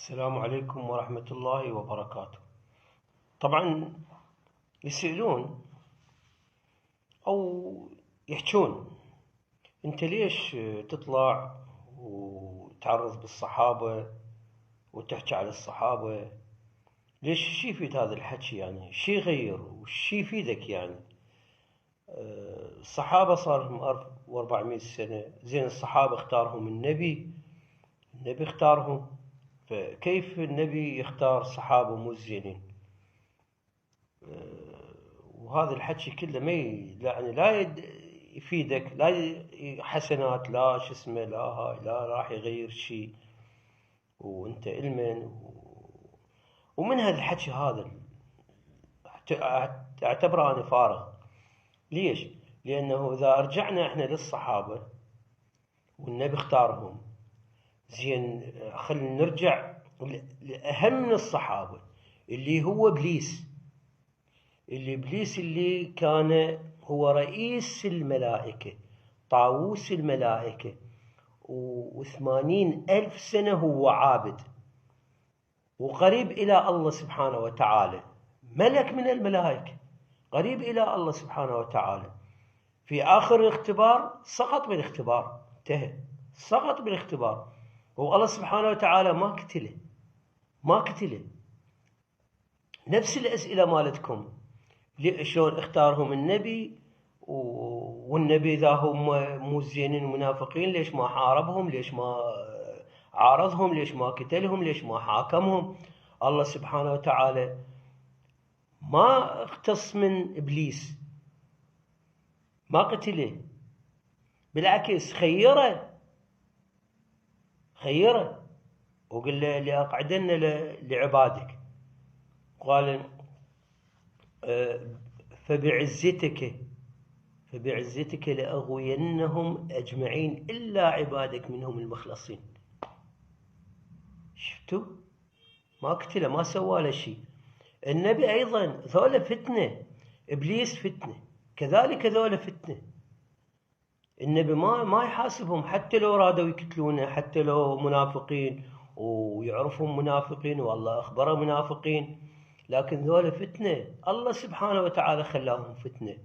السلام عليكم ورحمة الله وبركاته. طبعا يسألون أو يحجون: أنت ليش تطلع وتعرض بالصحابة وتحكي على الصحابة؟ ليش شي يفيد هذا الحكي؟ يعني شي يغير وشي يفيدك؟ يعني الصحابة صار لهم 1400 سنة. زين، الصحابة اختارهم النبي اختارهم، فكيف النبي يختار صحابة مو زينين؟ وهذا الحكي كله ما يعني لا يفيدك، لا حسنات، لا شو اسمه، لا هاي، لا راح يغير شيء. وانت علما ومن هذا الحكي هذا اعتبره انا فارغ. ليش؟ لانه اذا رجعنا احنا للصحابة والنبي اختارهم، زين خلينا نرجع لأهم من الصحابة اللي هو إبليس. إبليس اللي كان هو رئيس الملائكة، طاووس الملائكة، و80,000 سنة هو عابد وقريب إلى الله سبحانه وتعالى، ملك من الملائكة قريب إلى الله سبحانه وتعالى. في آخر الاختبار سقط بالاختبار، انتهى، سقط بالاختبار، والله سبحانه وتعالى ما قتله. نفس الأسئلة مالتكم، شلون اختارهم النبي والنبي إذا هم مو زينين منافقين ليش ما حاربهم؟ ليش ما عارضهم؟ ليش ما قتلهم؟ ليش ما حاكمهم؟ الله سبحانه وتعالى ما اختص من إبليس، ما قتله، بالعكس خيره وقال له لأقعدن لعبادك، قال فبعزتك لأغوينهم أجمعين إلا عبادك منهم المخلصين. شفتوا؟ ما قتله، ما سوى له شيء. النبي أيضا ذولا فتنة، إبليس فتنة، كذلك ذولا فتنة. النبي ما يحاسبهم، حتى لو رادوا يقتلونه، حتى لو منافقين ويعرفهم منافقين والله أخبره منافقين، لكن ذولا فتنة، الله سبحانه وتعالى خلاهم فتنة.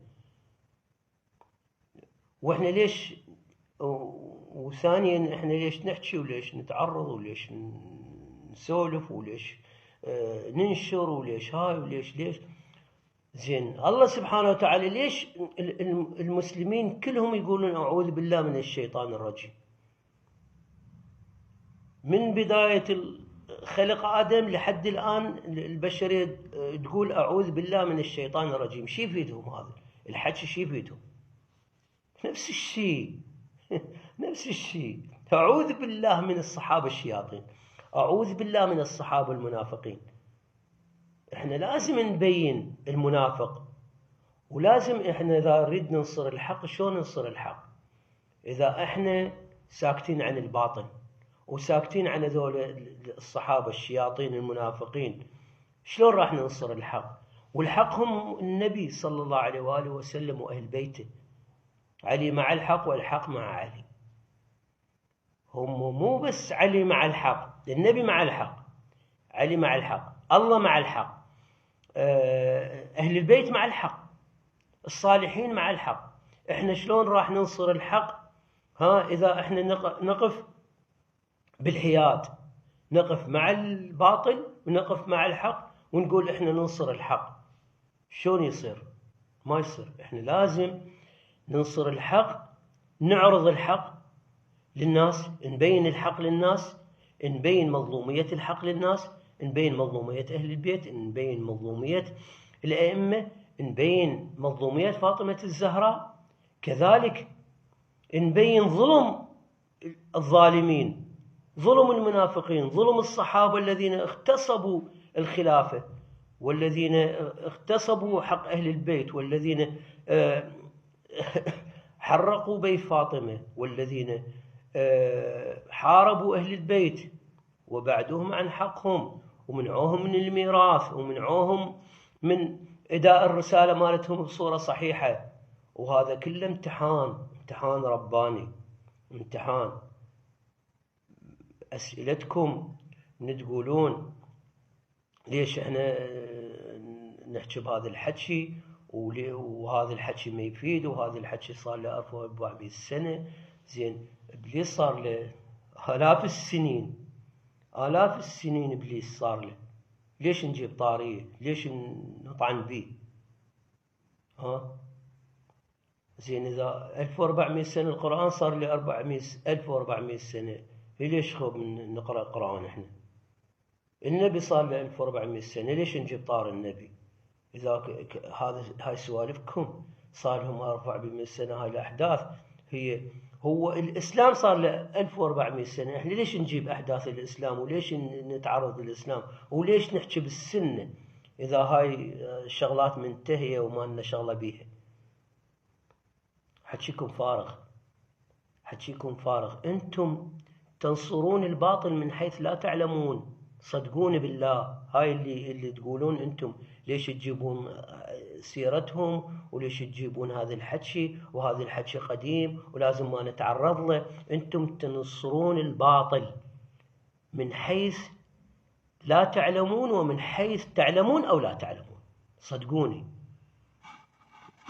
واحنا ليش وثانيا احنا ليش نحكي وليش نتعرض وليش نسولف وليش ننشر وليش هاي وليش زين الله سبحانه وتعالى ليش المسلمين كلهم يقولون أعوذ بالله من الشيطان الرجيم؟ من بداية خلق آدم لحد الآن البشرية تقول أعوذ بالله من الشيطان الرجيم. شي يفيدهم هذا الحكي؟ شي يفيدهم؟ نفس الشيء نفس الشيء. أعوذ بالله من الصحابة الشياطين، أعوذ بالله من الصحابة المنافقين. احنا لازم نبين المنافق، ولازم احنا إذا نريد ننصر الحق شلون ننصر الحق؟ إذا احنا ساكتين عن الباطل وساكتين عن ذول الصحابة الشياطين المنافقين، شلون راح ننصر الحق؟ والحق هم النبي صلى الله عليه وآله وسلم وأهل بيته، علي مع الحق والحق مع علي. هم مو بس علي مع الحق، النبي مع الحق، علي مع الحق، الله مع الحق، أهل البيت مع الحق، الصالحين مع الحق. احنا شلون راح ننصر الحق؟ إذا احنا نقف بالحياد، نقف مع الباطل ونقف مع الحق ونقول احنا ننصر الحق، شلون يصير؟ ما يصير. احنا لازم ننصر الحق، نعرض الحق للناس، نبين الحق للناس، نبين مظلومية الحق للناس، نبين مظلومية أهل البيت، نبين مظلومية الأئمة، نبين مظلومية فاطمة الزهراء، كذلك نبين ظلم الظالمين، ظلم المنافقين، ظلم الصحابة الذين اغتصبوا الخلافة، والذين اغتصبوا حق أهل البيت، والذين حرقوا بيت فاطمة، والذين حاربوا أهل البيت وبعدوهم عن حقهم ومنعوهم من الميراث ومنعوهم من إداء الرسالة مالتهم بصورة صحيحة. وهذا كله امتحان رباني، امتحان. أسئلتكم تقولون ليش احنا نحكي بهذا الحكي، وهذا الحكي ما يفيد، وهذا الحكي صار له 1400 سنة. زين، إبليس صار له آلاف السنين إبليس صار له. ليش نجيب طاريه؟ ليش نطعن به؟ زين، إذا 1400 سنة القرآن صار له 1400 سنة، ليش خوب نقرأ القرآن احنا؟ النبي صار له 1400 سنة، ليش نجيب طار النبي؟ إذا هاي سوالفكم صار لهم 1400 سنة، هاي الأحداث هو الإسلام صار له 1400 سنة، إحنا ليش نجيب أحداث الإسلام، وليش نتعرض للإسلام، وليش نحكي بالسنة إذا هاي الشغلات منتهية وما لنا شغلة بيها؟ حكيكم فارغ. أنتم تنصرون الباطل من حيث لا تعلمون، صدقوني بالله. هاي اللي تقولون أنتم ليش تجيبون سيرتهم، وليش تجيبون هذا الحكي، وهذا الحكي قديم ولازم ما نتعرض له. أنتم تنصرون الباطل من حيث لا تعلمون، ومن حيث تعلمون أو لا تعلمون، صدقوني.